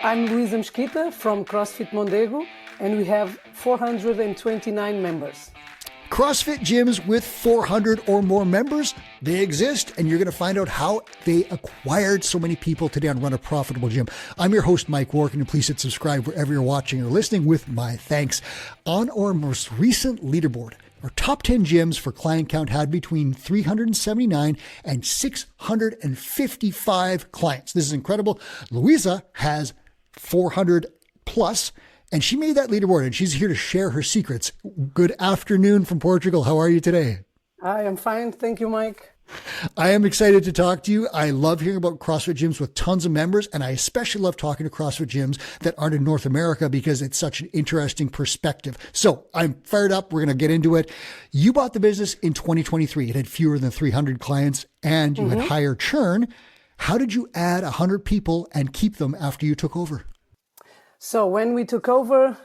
I'm Luísa Mesquita from CrossFit Mondego, and we have 429 members. CrossFit gyms with 400 or more members, they exist, and you're going to find out how they acquired so many people today on Run a Profitable Gym. I'm your host, Mike Warkentin, and please hit subscribe wherever you're watching or listening with my thanks. On our most recent leaderboard, our top 10 gyms for client count had between 379 and 655 clients. This is incredible. Luísa has 400 plus. And she made that leaderboard, and she's here to share her secrets. Good afternoon from Portugal. How are you today? I am fine. Thank you, Mike. I am excited to talk to you. I love hearing about CrossFit gyms with tons of members, and I especially love talking to CrossFit gyms that aren't in North America because it's such an interesting perspective. So I'm fired up. We're going to get into it. You bought the business in 2023. It had fewer than 300 clients, and you had higher churn. How did you add 100 people and keep them after you took over? So when we took over,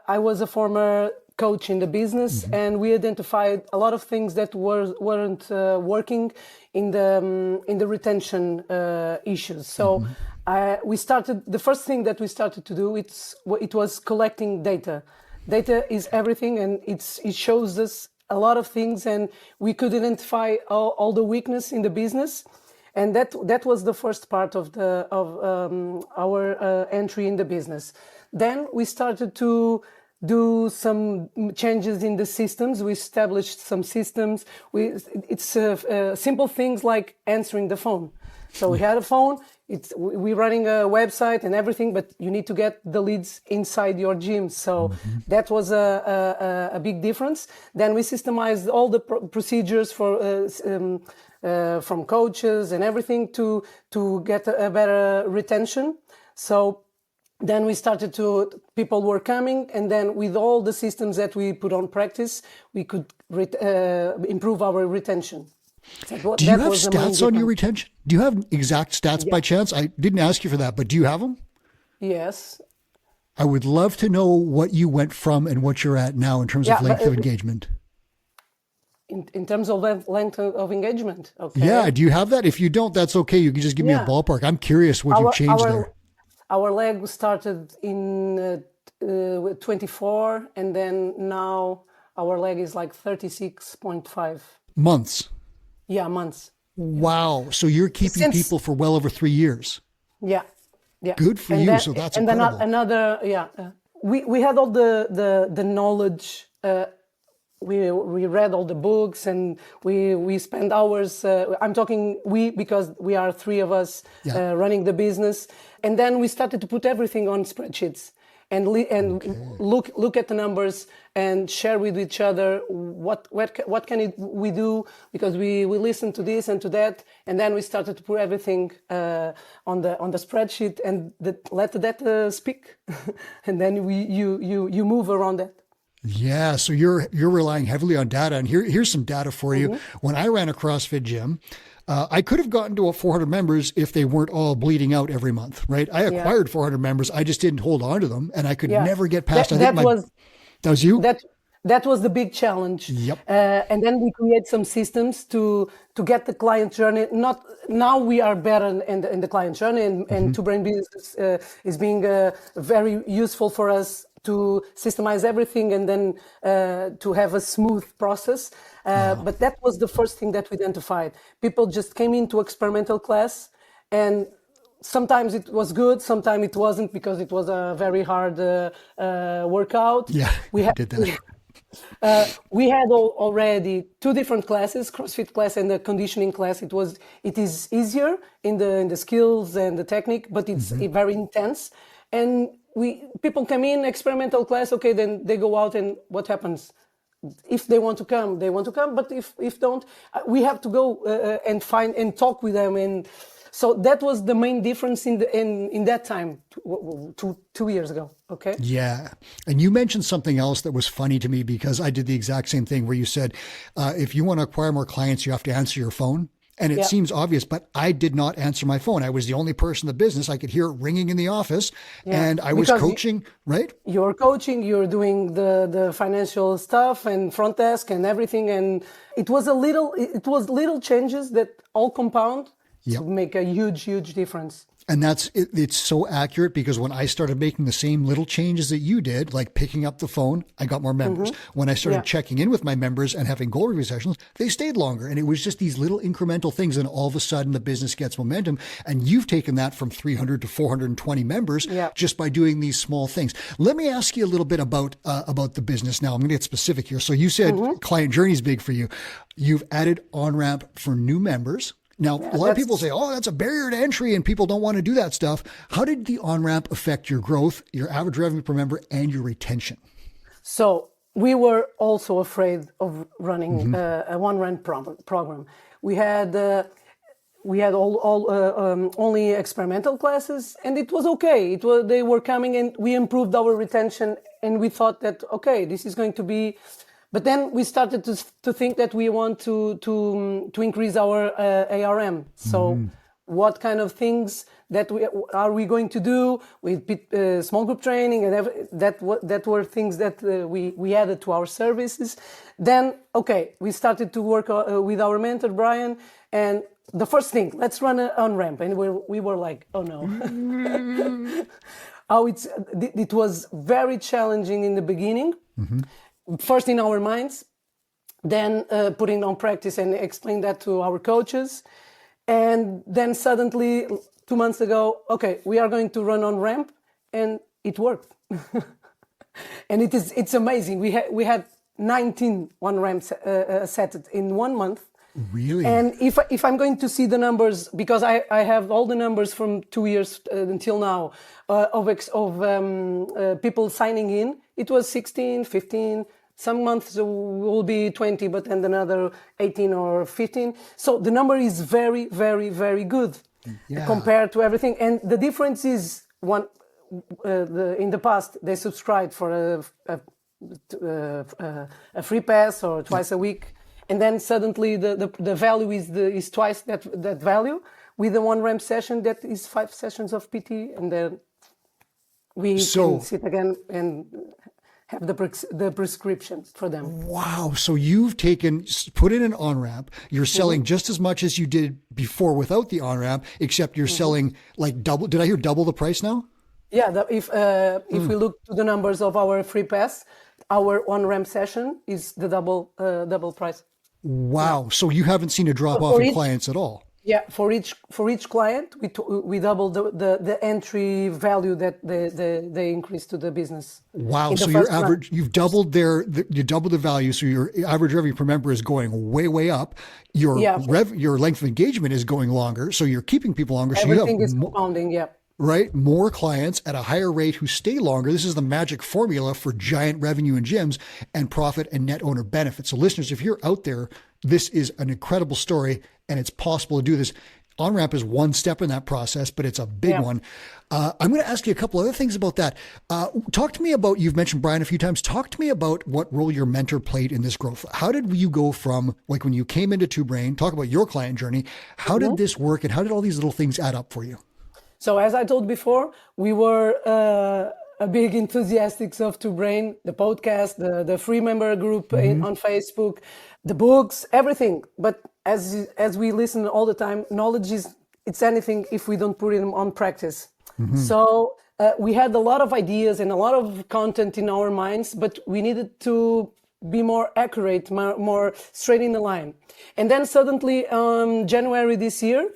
I was a former coach in the business, and we identified a lot of things that weren't working in the retention issues. So we started. The first thing that we started to do it was collecting data. Data is everything, and it shows us a lot of things, and we could identify all the weakness in the business. And that was the first part of our entry in the business. Then we started to do some changes in the systems. We established some systems. It's simple things like answering the phone. So we had a phone. We're running a website and everything, but you need to get the leads inside your gym. So that was a big difference. Then we systemized all the procedures for from coaches and everything to get a better retention. So then we started people were coming, and then with all the systems that we put on practice, we could improve our retention. Do you have stats on your retention? Do you have exact stats by chance? I didn't ask you for that, but do you have them? Yes. I would love to know what you went from and what you're at now in terms of length of engagement. In terms of length of engagement, okay. Yeah, do you have that? If you don't, that's okay. You can just give me a ballpark. I'm curious what you've changed there. Our leg started in 24, and then now our leg is like 36.5. Months? Yeah, months. Wow. So you're keeping people for well over 3 years. Yeah. Yeah. Good for you. So that's incredible. And then another, we had all the knowledge. We read all the books, and we spend hours. I'm talking because we are three of us running the business, and then we started to put everything on spreadsheets and look at the numbers and share with each other what can we do, because we listen to this and to that, and then we started to put everything on the spreadsheet and let the data speak, and then you move around that. Yeah, so you're relying heavily on data, and here's some data for you. When I ran a CrossFit gym, I could have gotten to 400 members if they weren't all bleeding out every month, right? I acquired 400 members. I just didn't hold on to them, and I could never get past. That was you. That was the big challenge. Yep. And then we create some systems to get the client journey. Now we are better in the client journey, and To Brain Business is being very useful for us to systemize everything and then to have a smooth process. But that was the first thing that we identified. People just came into experimental class, and sometimes it was good, sometimes it wasn't, because it was a very hard workout. Yeah, we did that. We had already two different classes, CrossFit class and the conditioning class. It is easier in the skills and the technique, but it's very intense. And people come in experimental class, okay, then they go out, and what happens? If they want to come, they want to come. But if don't, we have to go and find and talk with them. And so that was the main difference in that time, 2 years ago. Okay. Yeah. And you mentioned something else that was funny to me, because I did the exact same thing, where you said, if you want to acquire more clients, you have to answer your phone. And it seems obvious, but I did not answer my phone. I was the only person in the business. I could hear it ringing in the office, and I was coaching, right? You're coaching, you're doing the financial stuff and front desk and everything. And it was little changes that all compound to make a huge difference. And it's so accurate, because when I started making the same little changes that you did, like picking up the phone, I got more members. When I started checking in with my members and having goal review sessions, they stayed longer. And it was just these little incremental things. And all of a sudden the business gets momentum. And you've taken that from 300 to 420 members just by doing these small things. Let me ask you a little bit about the business now. I'm going to get specific here. So you said client journey is big for you. You've added on-ramp for new members. Now, a lot of people say, oh, that's a barrier to entry and people don't want to do that stuff. How did the on-ramp affect your growth, your average revenue per member, and your retention? So we were also afraid of running a one-ramp program. We had only experimental classes, and it was okay. They were coming, and we improved our retention, and we thought that, okay, this is going to be... But then we started to think that we want to increase our ARM. So what kind of things are we going to do with small group training, and that were things that we added to our services. Then, okay, we started to work with our mentor, Brian, and the first thing, let's run an on-ramp. And we were like, oh no. It was very challenging in the beginning. First in our minds, then putting on practice and explain that to our coaches. And then suddenly 2 months ago, okay, we are going to run on ramp, and it worked. And it's amazing. We had 19 one ramps set in 1 month. Really? And if I'm going to see the numbers, because I have all the numbers from 2 years until now of people signing in, it was 16, 15. Some months will be 20, but then another 18 or 15. So the number is very, very, very good compared to everything. And the difference is in the past, they subscribed for a free pass or twice a week. And then suddenly the value is twice that value with the one ramp session that is 5 sessions of PT, and then we can sit again and have the prescription for them. Wow. So you've put in an on-ramp. You're selling just as much as you did before without the on-ramp, except you're selling like double. Did I hear double the price now? Yeah. If we look to the numbers of our free pass, our on-ramp session is the double price. Wow. So you haven't seen a drop off in clients at all? Yeah, for each client, we double the entry value that they increase to the business. Wow! So your average, you doubled the value. So your average revenue per member is going way up. Your length of engagement is going longer. So you're keeping people longer. Everything is compounding. Yeah. Right? More clients at a higher rate who stay longer. This is the magic formula for giant revenue in gyms and profit and net owner benefits. So listeners, if you're out there, this is an incredible story and it's possible to do this. On-ramp is one step in that process, but it's a big one. I'm going to ask you a couple other things about that. Talk to me about, you've mentioned Brian a few times, talk to me about what role your mentor played in this growth. How did you go from, like when you came into Two Brain, talk about your client journey, how did this work and how did all these little things add up for you? So as I told before, we were a big enthusiasts of Two Brain, the podcast, the free member group on Facebook, the books, everything. But as we listen all the time, knowledge it's anything if we don't put it on practice. So we had a lot of ideas and a lot of content in our minds, but we needed to be more accurate, more straight in the line. And then suddenly, January this year,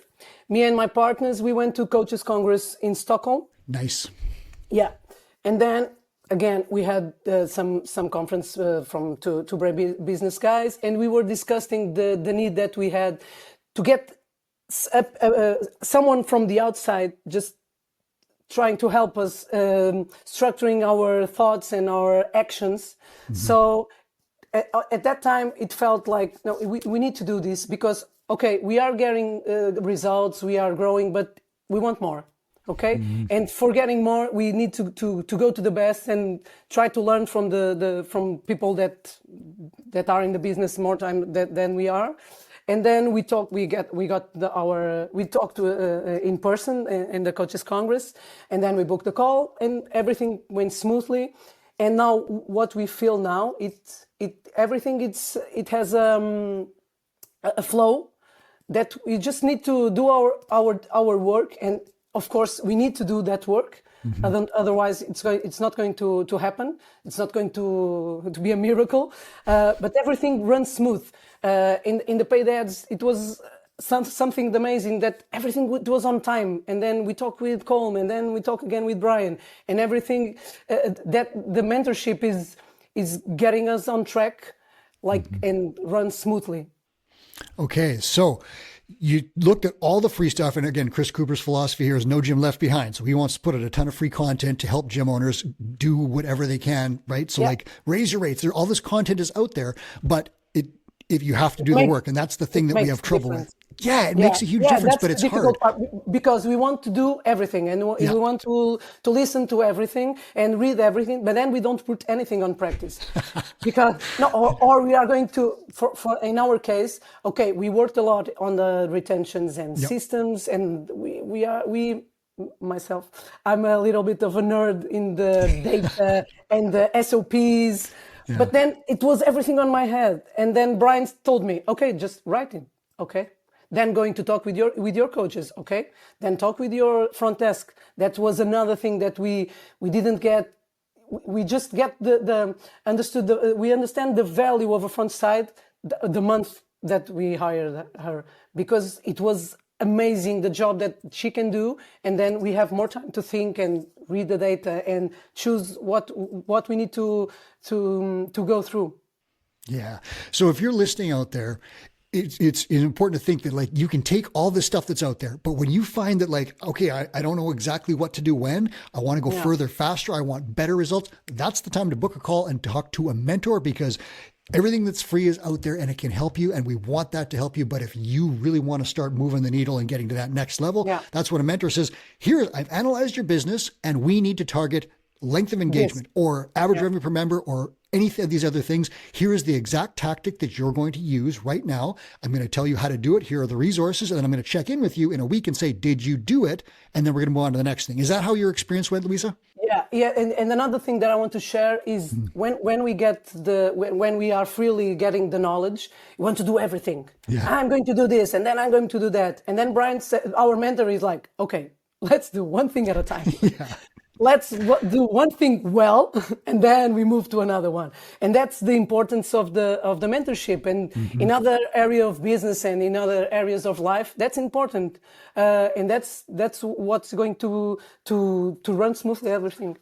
me and my partners, we went to Coaches Congress in Stockholm. Nice. Yeah. And then again, we had some conference from Two Brain business guys, and we were discussing the need that we had to get someone from the outside just trying to help us structuring our thoughts and our actions. So at that time, it felt like, no, we need to do this because, okay, we are getting results, we are growing, but we want more. Okay, and for getting more, we need to go to the best and try to learn from from people that are in the business more time than we are. And then we talked. We talked in person in the Coaches Congress, and then we booked the call, and everything went smoothly. And now, what we feel now, it has a flow that we just need to do our work, and of course we need to do that work. Otherwise it's not going to happen. It's not going to be a miracle. But everything runs smooth. In the paid ads, it was something amazing, that everything was on time, and then we talk with Colm, and then we talk again with Brian, and everything that the mentorship is getting us on track, like, and runs smoothly. Okay, so you looked at all the free stuff, and again, Chris Cooper's philosophy here is no gym left behind. So he wants to put out a ton of free content to help gym owners do whatever they can, right? So like raise your rates. All this content is out there, but if you have to do the work, and that's the thing that we have trouble with. Yeah, it makes a huge difference, but it's hard. Because we want to do everything, and we want to listen to everything and read everything, but then we don't put anything on practice. Because or we are going to, for in our case, okay, we worked a lot on the retentions and systems, and myself, I'm a little bit of a nerd in the data and the SOPs. Yeah. But then it was everything on my head. And then Brian told me, okay, just write it. Okay. Then going to talk with your coaches. Okay. Then talk with your front desk. That was another thing that we didn't get. We just get we understand the value of a front side the month that we hired her, because it was amazing the job that she can do, and then we have more time to think and read the data and choose what we need to go through. Yeah. So if you're listening out there, it's important to think that like you can take all this stuff that's out there, but when you find that like, okay, I don't know exactly what to do when, I want to go further, faster, I want better results, that's the time to book a call and talk to a mentor, because everything that's free is out there and it can help you, and we want that to help you. But if you really want to start moving the needle and getting to that next level, that's what a mentor says. Here, I've analyzed your business, and we need to target length of engagement or average revenue per member or any of these other things. Here is the exact tactic that you're going to use right now. I'm going to tell you how to do it. Here are the resources. And then I'm going to check in with you in a week and say, did you do it? And then we're going to move on to the next thing. Is that how your experience went, Luísa? Yeah. And another thing that I want to share is when we are freely getting the knowledge, we want to do everything. Yeah. I'm going to do this, and then I'm going to do that. And then Brian said, our mentor is like, okay, let's do one thing at a time. Let's do one thing well, and then we move to another one. And that's the importance of the mentorship. And in other area of business and in other areas of life, that's important. And that's what's going to run smoothly everything.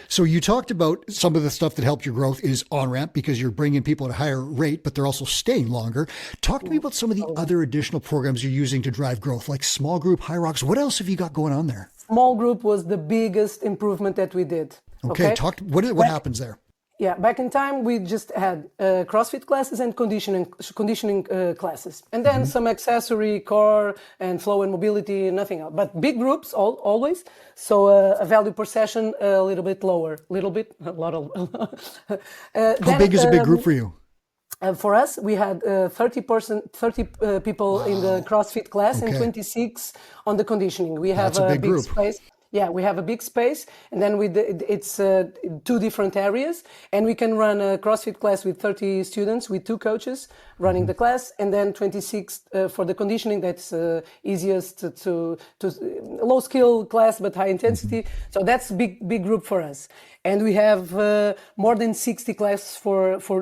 So you talked about some of the stuff that helped your growth is on-ramp, because you're bringing people at a higher rate, but they're also staying longer. Talk to me about some of the other additional programs you're using to drive growth, like small group, High Rocks. What else have you got going on there? Small group was the biggest improvement that we did. Okay. What happens there? Yeah, back in time, we just had CrossFit classes and conditioning classes, and then some accessory, core, and flow and mobility, and nothing else. But big groups, always. So a value per session a little bit lower, a lot of. How big is a big group for you? For us, we had 30 people in the CrossFit class and 26 on the conditioning. We have a big group. Space. Yeah, we have a big space, and then it's two different areas, and we can run a CrossFit class with 30 students with two coaches running the class, and then 26 for the conditioning. That's easiest to low skill class but high intensity. So that's big group for us, and we have more than 60 classes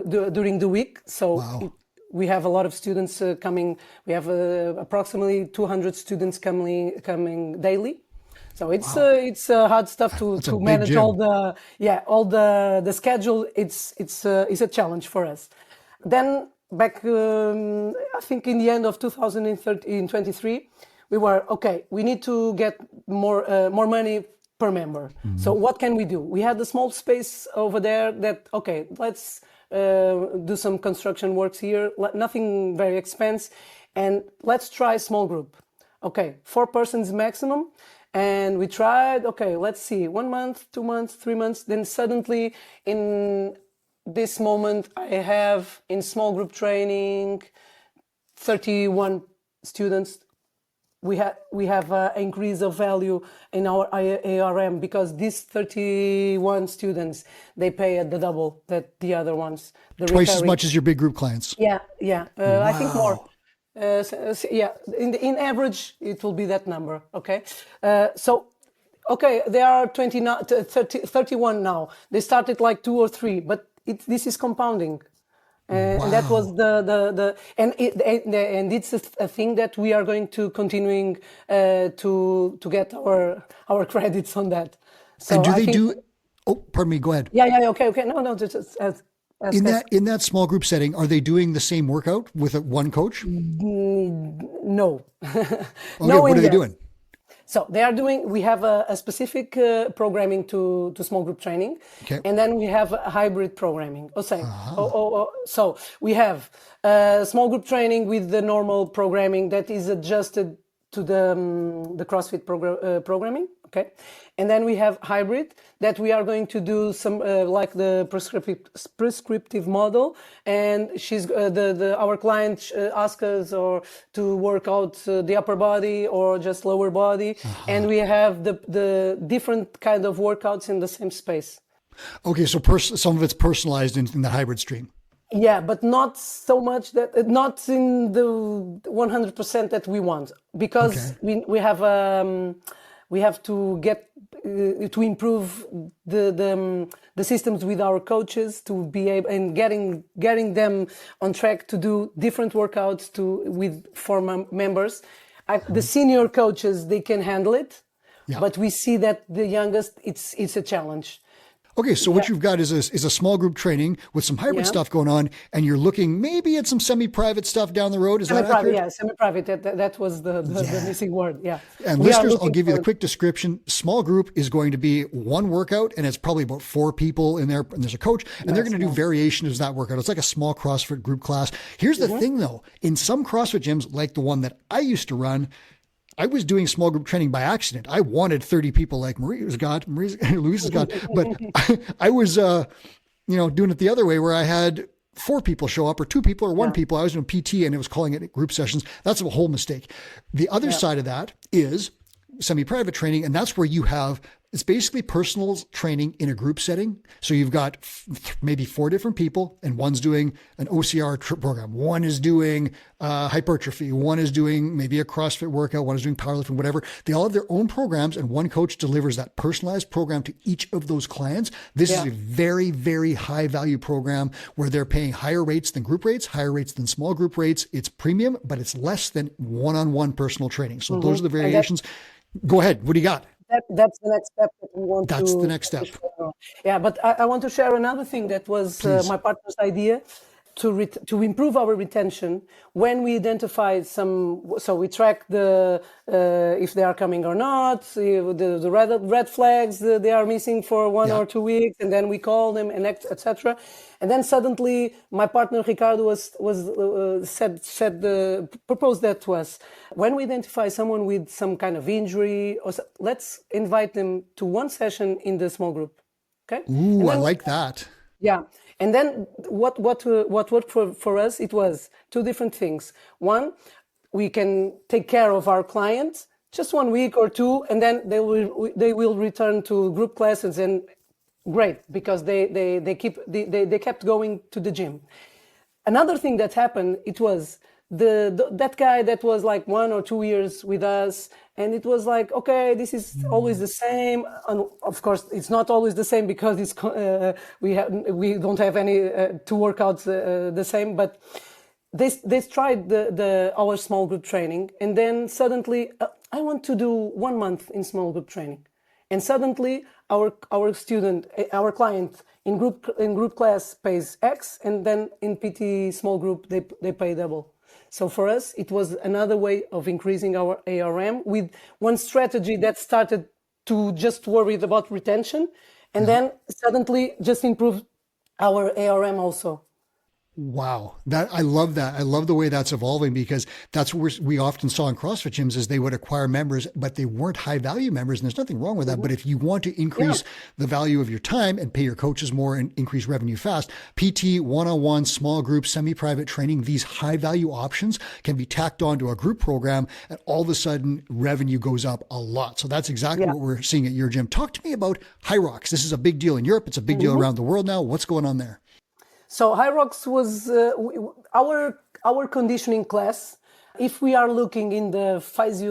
during the week. So. We have a lot of students coming. We have approximately 200 students coming daily. So it's hard stuff to manage all the schedule. It's a challenge for us. Then back, I think in the end of 2023, we were okay. We need to get more money per member. So what can we do? We had a small space over there. Let's do some construction works here. Nothing very expensive, and let's try small group. Okay, 4 persons maximum. And we tried, let's see, 1 month, 2 months, 3 months. Then suddenly in this moment, I have in small group training, 31 students. We have an increase of value in our ARM, because these 31 students, they pay at the double that the other ones. Twice as much as your big group clients. Yeah. Wow. I think more. Yeah, in average, it will be that number. Okay, okay, they are 31 now. They started like 2 or 3, but this is compounding. And that was Wow. and it's a thing that we are going to continuing to get our credits on that. And So do I they think, do, oh, pardon me, go ahead. yeah, okay, no, just In ask. that small group setting, are they doing the same workout with one coach? No, Okay, no, what are and they yes. doing? So we have a specific programming to small group training, Okay. and then we have a hybrid programming. So we have small group training with the normal programming that is adjusted to the CrossFit programming. Okay, and then we have hybrid that we are going to do some like the prescriptive model, and our client asks us or to work out the upper body or just lower body, and we have the different kind of workouts in the same space. Okay, so some of it's personalized in the hybrid stream. Yeah, but not so much that not in the 100% that we want, because Okay. we have to get to improve the systems with our coaches to be able and getting them on track to do different workouts with former members. The senior coaches, they can handle it, Yeah. but we see that the youngest, it's a challenge. Okay, so what you've got is a small group training with some hybrid Yeah. stuff going on, and you're looking maybe at some semi-private stuff down the road. Is that Semi-private, accurate? yeah, semi-private. That was the missing word. Yeah. And We are listeners, I'll looking give you the for- quick description. Small group is going to be one workout, and it's probably about 4 people in there, and there's a coach, and they're going to do variations of that workout. It's like a small CrossFit group class. Here's the thing, though. In some CrossFit gyms, like the one that I used to run, I was doing small group training by accident. I wanted 30 people like Luisa's got, but I was, doing it the other way where I had 4 people show up or 2 people or 1 people. I was doing PT and it was calling it group sessions. That's a whole mistake. The other side of that is semi-private training. And that's where you have, it's basically personal training in a group setting. So you've got maybe 4 different people, and one's doing an OCR program. One is doing hypertrophy. One is doing maybe a CrossFit workout. One is doing powerlifting, whatever. They all have their own programs, and one coach delivers that personalized program to each of those clients. This is a very, very high value program where they're paying higher rates than group rates, higher rates than small group rates. It's premium, but it's less than one-on-one personal training. So those are the variations. Go ahead. What do you got? That's the next step that we want That's to. the next step. Yeah, but I want to share another thing that was my partner's idea to improve our retention when we identify some. So we track the if they are coming or not, the red flags they are missing for 1 or 2 weeks, and then we call them and etc. And then suddenly my partner Ricardo proposed that to us. When we identify someone with some kind of injury, let's invite them to one session in the small group. Okay. Ooh, I like that. Yeah. And then what worked for us, it was 2 different things. One, we can take care of our clients just 1 week or 2, and then they will return to group classes, and great, because they kept going to the gym. Another thing that happened, it was that guy that was like 1 or 2 years with us, and it was like, okay, this is always the same. And of course, it's not always the same because it's we don't have any 2 workouts the same. But they tried our small group training, and then suddenly I want to do 1 month in small group training, and suddenly our client in group class pays X, and then in PT small group they pay double. So for us, it was another way of increasing our ARM with one strategy that started to just worry about retention, and then suddenly just improve our ARM also. Wow. I love that. I love the way that's evolving, because that's what we often saw in CrossFit gyms is they would acquire members, but they weren't high value members. And there's nothing wrong with that. But if you want to increase the value of your time and pay your coaches more and increase revenue fast, PT, one-on-one, small group, semi-private training, these high value options can be tacked onto a group program, and all of a sudden revenue goes up a lot. So that's exactly what we're seeing at your gym. Talk to me about High Rocks. This is a big deal in Europe. It's a big deal around the world now. What's going on there? So High Rocks was our conditioning class. If we are looking in the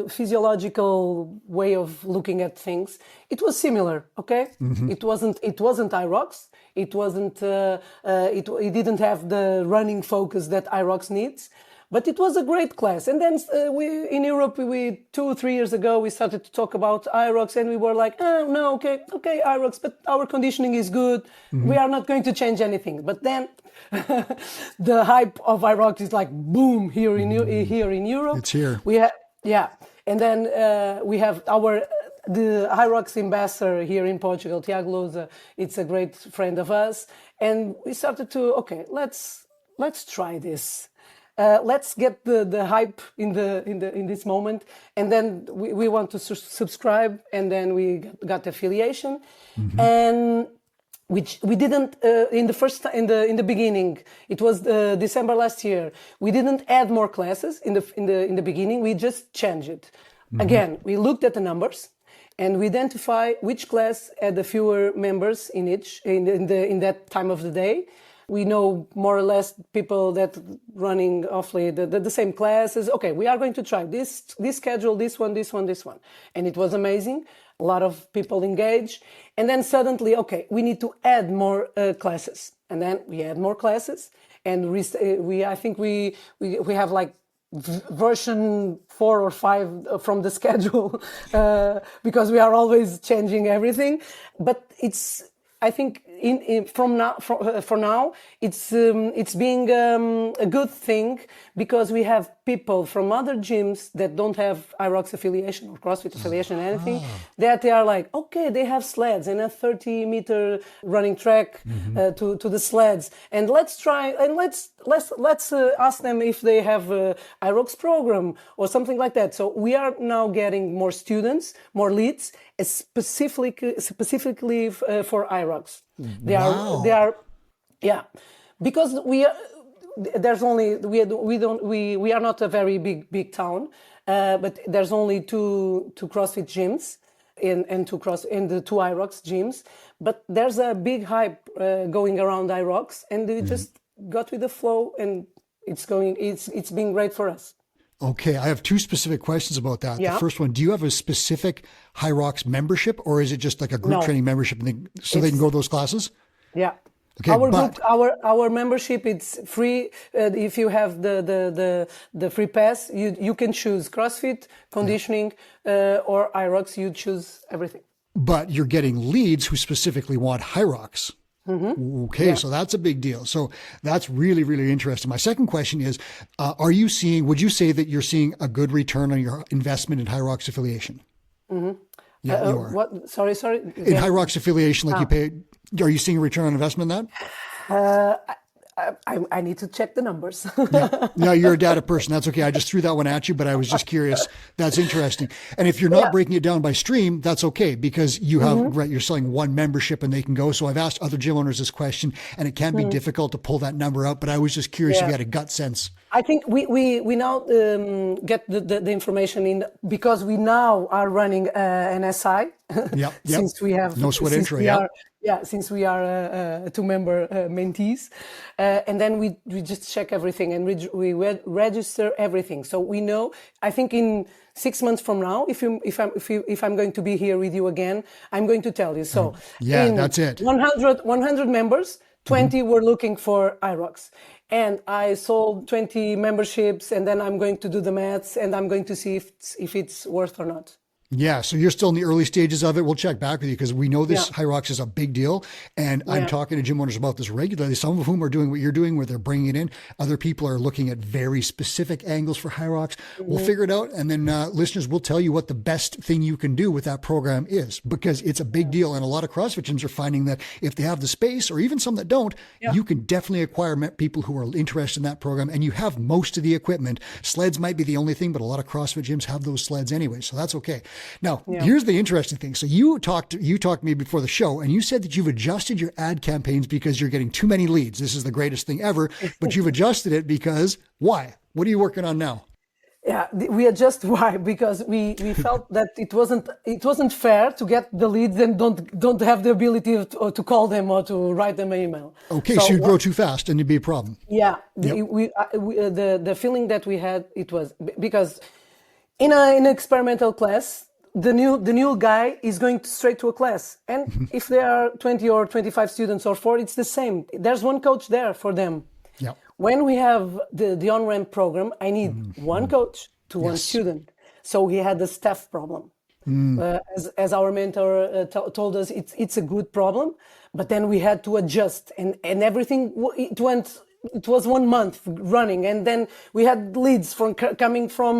physiological way of looking at things, it was similar. Okay, it wasn't IROX. It wasn't. It didn't have the running focus that IROX needs. But it was a great class. And then we in Europe, 2 or 3 years ago, we started to talk about IROX, and we were like, oh, no, okay, IROX, but our conditioning is good. We are not going to change anything. But then the hype of IROX is like boom here in Europe. It's here. And then we have the IROX ambassador here in Portugal, Tiago Lousa. It's a great friend of us, and we started to let's try this. Let's get the hype in this moment, and then we want to subscribe, and then we got affiliation, and which we didn't in the beginning. It was December last year. We didn't add more classes in the beginning. We just changed it. Again, we looked at the numbers, and we identify which class had the fewer members in that time of the day. We know more or less people that running awfully the same classes. Okay, we are going to try this schedule, this one. And it was amazing. A lot of people engaged. And then suddenly, okay, we need to add more classes. And then we add more classes. And I think we have like version 4 or 5 from the schedule because we are always changing everything. But I think for now, it's being a good thing because we have people from other gyms that don't have IROX affiliation or CrossFit affiliation or anything, that they are like, okay, they have sleds and a 30-meter running track to the sleds, and let's try and let's ask them if they have a IROX program or something like that. So we are now getting more students, more leads, specifically for IROX. They are, because we are not a very big town, but there's only two CrossFit gyms and the 2 IROX gyms, but there's a big hype going around IROX, and we just got with the flow, and it's been great for us. Okay, I have 2 specific questions about that. Yeah. The first one, do you have a specific HYROX membership, or is it just like a group training membership they can go to those classes? Yeah. Okay, our membership, it's free. If you have the free pass, you can choose CrossFit, conditioning, or IROX. You choose everything. But you're getting leads who specifically want HYROX. Okay, so that's a big deal. So that's really, really interesting. My second question is, would you say that you're seeing a good return on your investment in HYROX affiliation? Yeah, you are. What? Sorry. In HYROX affiliation, you pay, are you seeing a return on investment in that? I need to check the numbers. No, you're a data person. That's okay. I just threw that one at you, but I was just curious. That's interesting. And if you're not breaking it down by stream, that's okay, because you have, you're selling one membership and they can go. So I've asked other gym owners this question, and it can be difficult to pull that number out, but I was just curious if you had a gut sense. I think we now get the information in, because we now are running an SI. Since we have no sweat intro. Since we are 2-member mentees, and then we just check everything, and we register everything. So we know. I think in 6 months from now, if I'm going to be here with you again, I'm going to tell you. So that's it. 100 members, 20 were looking for IROX. And I sold 20 memberships, and then I'm going to do the maths, and I'm going to see if it's worth or not. Yeah, so you're still in the early stages of it. We'll check back with you because we know this HYROX is a big deal. And I'm talking to gym owners about this regularly, some of whom are doing what you're doing, where they're bringing it in. Other people are looking at very specific angles for HYROX. We'll figure it out. And then listeners, will tell you what the best thing you can do with that program is, because it's a big deal. And a lot of CrossFit gyms are finding that if they have the space, or even some that don't, you can definitely acquire people who are interested in that program. And you have most of the equipment. Sleds might be the only thing, but a lot of CrossFit gyms have those sleds anyway. So that's okay. Now, here's the interesting thing. So you talked to me before the show, and you said that you've adjusted your ad campaigns because you're getting too many leads. This is the greatest thing ever, but you've adjusted it because why? What are you working on now? Yeah, we adjust. Why? Because we felt that it wasn't fair to get the leads and don't have the ability to call them or to write them an email. Okay, so you'd grow too fast and it'd be a problem. Yeah, Yep. the feeling that we had, it was because in an experimental class, the new guy is going straight to a class, and if there are 20 or 25 students or 4, it's the same. There's one coach there for them. Yep. When we have the on-ramp program, I need one coach to one student. So we had the staff problem. As our mentor told us, it's a good problem, but then we had to adjust, and everything, it was 1 month running, and then we had leads coming from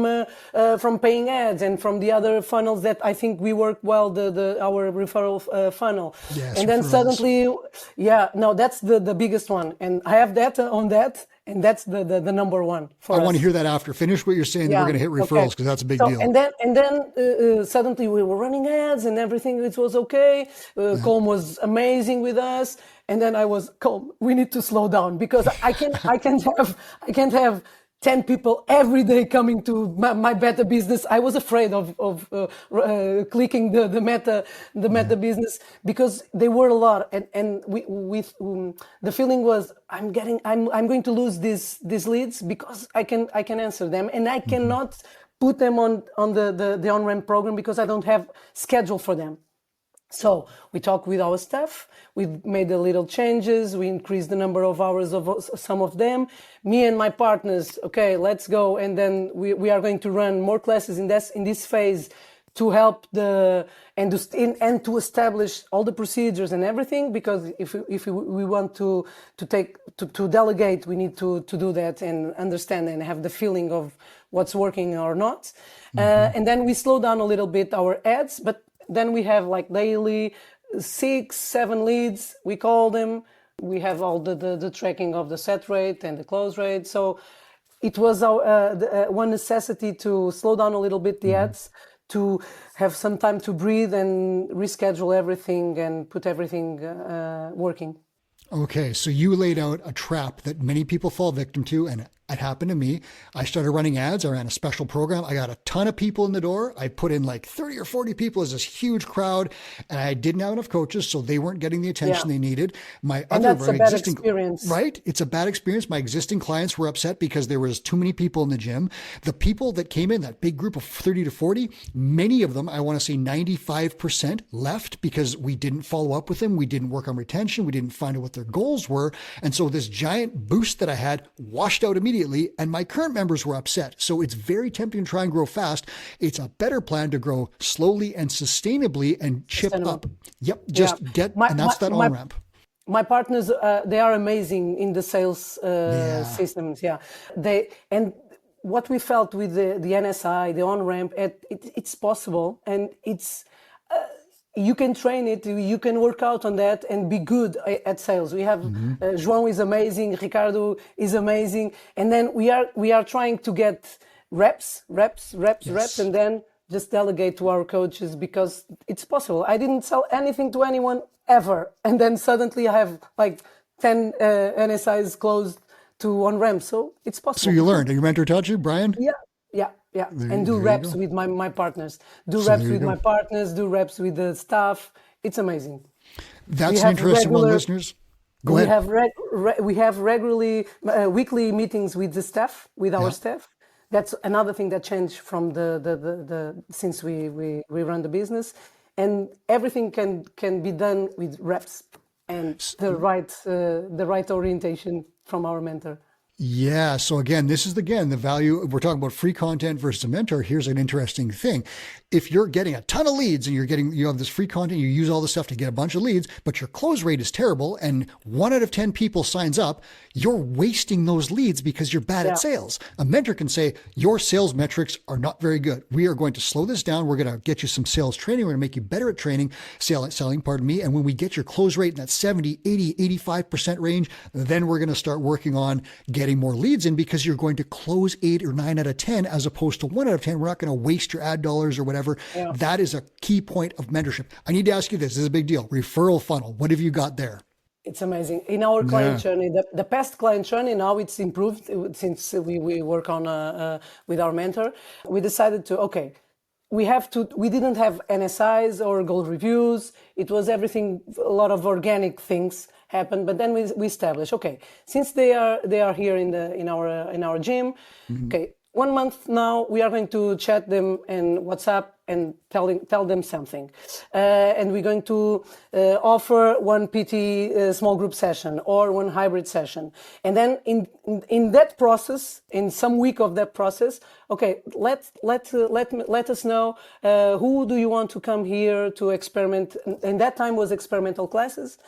paying ads and from the other funnels that I think we work well, our referral funnel. Yes, and then referrals. suddenly, that's the biggest one, and I have data on that, and that's the number one for us. I want to hear that after. Finish what you're saying, then we're going to hit referrals because that's a big deal. And then suddenly we were running ads and everything. It was okay. Colm was amazing with us. And then I was calm. We need to slow down because I can't have 10 people every day coming to my beta business. I was afraid of clicking the meta business because they were a lot, and the feeling was I'm going to lose these leads because I can answer them, and I cannot put them on the on-ramp program because I don't have schedule for them. So we talked with our staff, we made a little changes, we increased the number of hours of some of them. Me and my partners, okay, let's go. And then we are going to run more classes in this phase to help and to establish all the procedures and everything, because if we want to delegate, we need to do that and understand and have the feeling of what's working or not. And then we slow down a little bit our ads, but then we have like daily 6-7 leads, we call them. We have all the tracking of the set rate and the close rate. So it was one necessity to slow down a little bit the ads, to have some time to breathe and reschedule everything and put everything working. Okay, so you laid out a trap that many people fall victim to, and it happened to me. I started running ads. I ran a special program. I got a ton of people in the door. I put in like 30 or 40 people as this huge crowd, and I didn't have enough coaches, so they weren't getting the attention they needed. That's a bad experience. Right? It's a bad experience. My existing clients were upset because there was too many people in the gym. The people that came in, that big group of 30 to 40, many of them, I want to say 95% left because we didn't follow up with them. We didn't work on retention. We didn't find out what their goals were. And so this giant boost that I had washed out immediately, and my current members were upset. So it's very tempting to try and grow fast. It's a better plan to grow slowly and sustainably and chip up. Yep, and that's that on-ramp. My partners, they are amazing in the sales systems. Yeah, and what we felt with the NSI, the on-ramp, it's possible, and it's. You can train it, you can work out on that and be good at sales. We have João is amazing, Ricardo is amazing, and then we are trying to get reps, and then just delegate to our coaches because it's possible. I didn't sell anything to anyone ever, and then suddenly I have like 10 NSIs closed to on-ramp, so it's possible. So you learned. Your mentor taught you, Brian? Yeah, and do reps with my partners. Do reps with my partners, do reps with the staff. It's amazing. That's an interesting one, listeners. Go ahead. We have regularly weekly meetings with the staff, with our staff. That's another thing that changed from the since we run the business, and everything can be done with reps and the right orientation from our mentor. Yeah. So again, this is the value. We're talking about free content versus a mentor. Here's an interesting thing. If you're getting a ton of leads and you have this free content, you use all this stuff to get a bunch of leads, but your close rate is terrible and 1 out of 10 people signs up, you're wasting those leads because you're bad at sales. A mentor can say, your sales metrics are not very good. We are going to slow this down. We're going to get you some sales training. We're going to make you better at selling, pardon me. And when we get your close rate in that 70, 80, 85% range, then we're going to start working on getting more leads in because you're going to close 8 or 9 out of 10 as opposed to 1 out of 10. We're not going to waste your ad dollars or whatever. Yeah. That is a key point of mentorship. I need to ask you this. This is a big deal. Referral funnel. What have you got there? It's amazing. In our client journey, the past client journey, now it's improved since we work on with our mentor. We decided to, okay, we didn't have NSIs or goal reviews. It was everything, a lot of organic things happened. But then we established, okay, since they are here in our gym, okay, 1 month now we are going to chat them in WhatsApp and tell them something, and we're going to offer one PT small group session or one hybrid session, and then in that process, in some week of that process, okay, let us know who do you want to come here to experiment. And that time was experimental classes.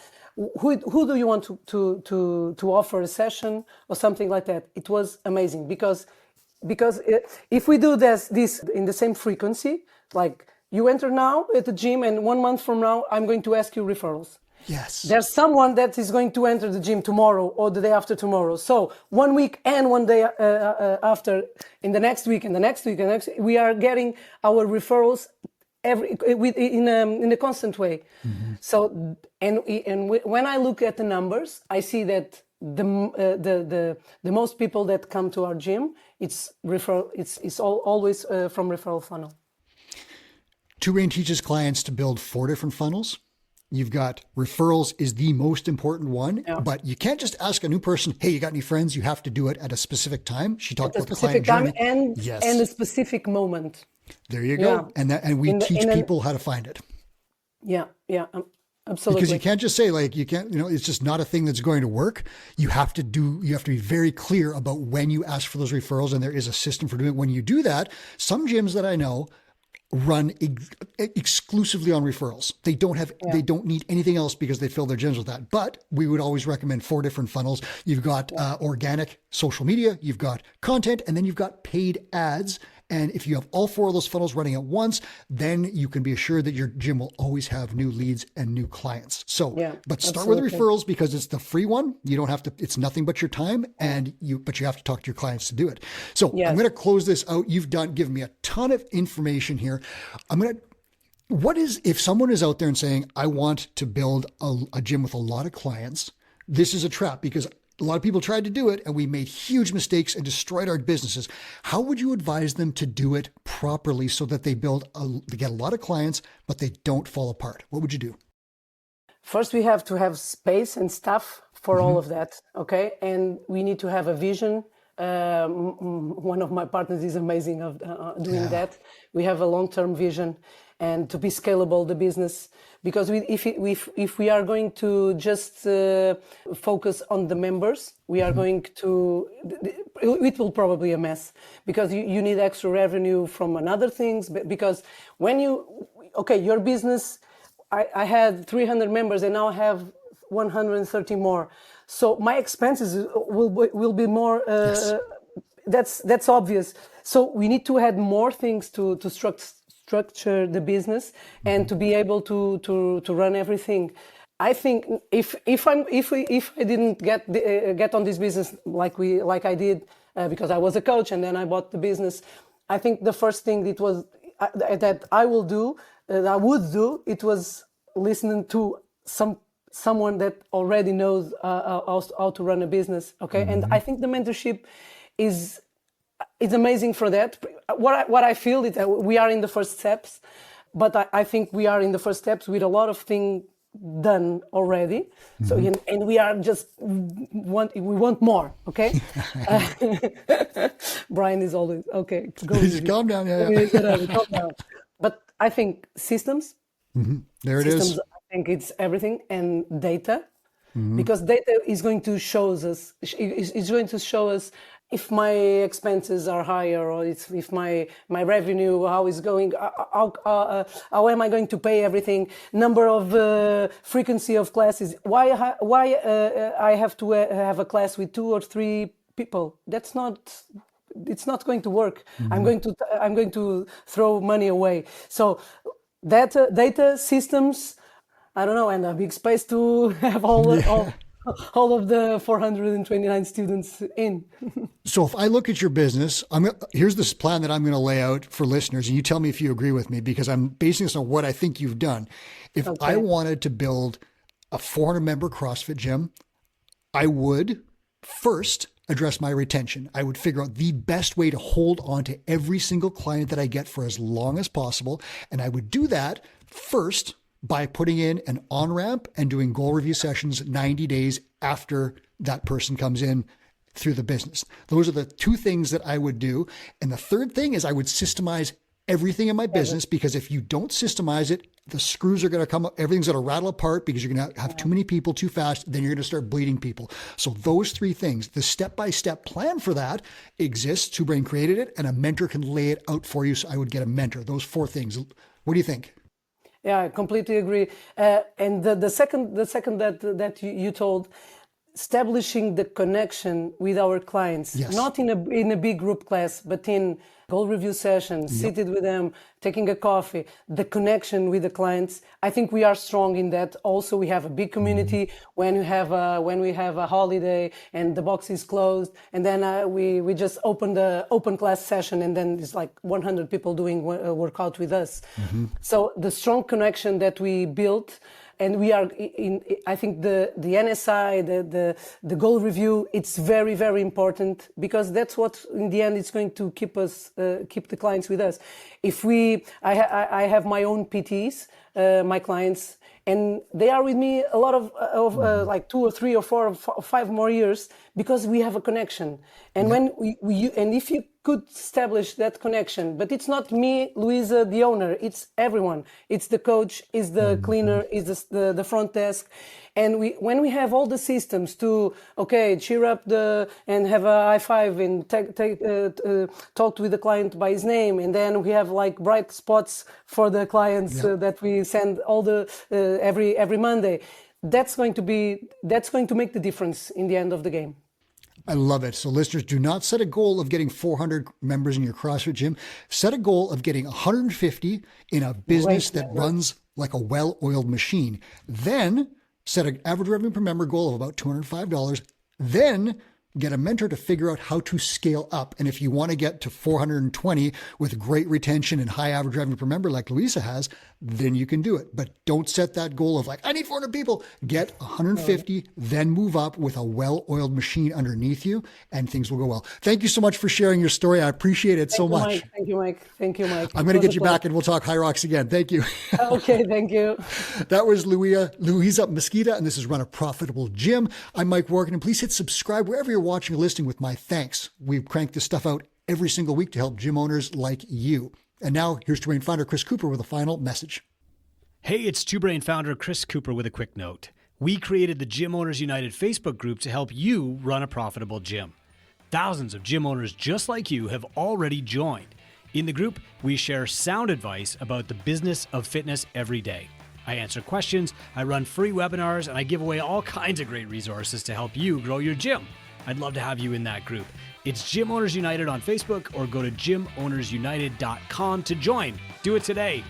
Who do you want to offer a session or something like that? It was amazing because if we do this in the same frequency, like you enter now at the gym and 1 month from now, I'm going to ask you referrals. Yes. There's someone that is going to enter the gym tomorrow or the day after tomorrow. So 1 week and 1 day after, in the next week and the next week and the next, we are getting our referrals in a constant way. So and when I look at the numbers, I see that the most people that come to our gym, it's referral. It's always from referral funnel. Touraine teaches clients to build 4 different funnels. You've got referrals is the most important one, but you can't just ask a new person, hey, you got any friends? You have to do it at a specific time. She talked about the client journey. And a specific moment. There you go. Yeah. And we teach people how to find it. Yeah. Absolutely. Because you can't just say it's just not a thing that's going to work. You have to be very clear about when you ask for those referrals, and there is a system for doing it. When you do that, some gyms that I know run exclusively on referrals. They don't need anything else because they fill their gyms with that. But we would always recommend 4 different funnels. You've got organic social media, you've got content, and then you've got paid ads. And if you have all 4 of those funnels running at once, then you can be assured that your gym will always have new leads and new clients. So, but start with referrals because it's the free one. You don't have to, it's nothing but your time but you have to talk to your clients to do it. So I'm going to close this out. You've given me a ton of information here. If someone is out there and saying, I want to build a gym with a lot of clients, this is a trap because a lot of people tried to do it and we made huge mistakes and destroyed our businesses. How would you advise them to do it properly so that they get a lot of clients, but they don't fall apart? What would you do? First, we have to have space and stuff for all of that. Okay. And we need to have a vision. One of my partners is amazing of doing that. We have a long-term vision and to be scalable, the business, because if we are going to just focus on the members, we are going to, it will probably be a mess because you need extra revenue from another things. Because when your business, I had 300 members and now I have 130 more. So my expenses will be more, that's obvious. So we need to add more things to structure the business and to be able to run everything. I think if I didn't get on this business like I did because I was a coach and then I bought the business, I think the first thing that I would do, it was listening to someone that already knows how to run a business. Okay, and I think the mentorship is amazing for that. What I feel is that we are in the first steps, but I think we are in the first steps with a lot of things done already. So and we are just we want more. Okay, Brian is always okay. Calm down, calm down. But I think systems. There it is. I think it's everything, and data, because data is going to show us. It's going to show us if my expenses are higher or if my revenue, how is going, how am I going to pay everything, number of frequency of classes, why I have to have a class with 2 or 3 people. It's not going to work. I'm going to throw money away. So data systems, I don't know, and a big space to have all of the 429 students in. So if I look at your business, here's this plan that I'm going to lay out for listeners, and you tell me if you agree with me, because I'm basing this on what I think you've done. If I wanted to build a 400 member CrossFit gym, I would first address my retention. I would figure out the best way to hold on to every single client that I get for as long as possible. And I would do that first by putting in an on-ramp and doing goal review sessions 90 days after that person comes in through the business. Those are the two things that I would do. And the third thing is I would systemize everything in my business, because if you don't systemize it, the screws are going to come up. Everything's going to rattle apart because you're going to have too many people too fast. Then you're going to start bleeding people. So those three things, the step-by-step plan for that exists. Two Brain created it, and a mentor can lay it out for you. So I would get a mentor. Those four things. What do you think? Yeah, I completely agree. And the second that you told, establishing the connection with our clients, Yes. not in a big group class, but in goal review sessions, seated with them, taking a coffee, the connection with the clients. I think we are strong in that. Also, we have a big community. When we have a holiday and the box is closed, and then we just open the open class session, and then it's like 100 people doing a workout with us. So the strong connection that we built. And we are I think the NSI, the goal review, it's very, very important, because that's what in the end is going to keep the clients with us. I have my own PTs, my clients, and they are with me a lot of like 2 or 3 or 4 or 5 more years, because we have a connection. And when and if you could establish that connection, but it's not me, Luísa, the owner, it's everyone. It's the coach, it's the cleaner, it's the front desk. And when we have all the systems to, cheer up and have a high five and talk with the client by his name. And then we have like bright spots for the clients that we send all every Monday. That's going to make the difference in the end of the game. I love it. So listeners, do not set a goal of getting 400 members in your CrossFit gym. Set a goal of getting 150 in a business that runs like a well-oiled machine. Then set an average revenue per member goal of about $205. Then get a mentor to figure out how to scale up. And if you want to get to 420 with great retention and high average revenue per member like Luísa has, then you can do it. But don't set that goal of like, I need 400 people. Get 150, then move up with a well-oiled machine underneath you, and things will go well. Thank you so much for sharing your story. I appreciate it so much. Mike. Thank you, Mike. Thank you, Mike. I'm going to get you back and we'll talk High Rocks again. Thank you. Okay, thank you. That was Luísa Mesquita, and this is Run a Profitable Gym. I'm Mike Warkentin, and please hit subscribe wherever you're watching or listening, with my thanks. We crank this stuff out every single week to help gym owners like you. And now here's Two Brain founder Chris Cooper with a final message. Hey, it's Two Brain founder Chris Cooper with a quick note. We created the Gym Owners United Facebook group to help you run a profitable gym. Thousands of gym owners just like you have already joined. In the group, we share sound advice about the business of fitness every day. I answer questions, I run free webinars, and I give away all kinds of great resources to help you grow your gym. I'd love to have you in that group. It's Gym Owners United on Facebook, or go to gymownersunited.com to join. Do it today.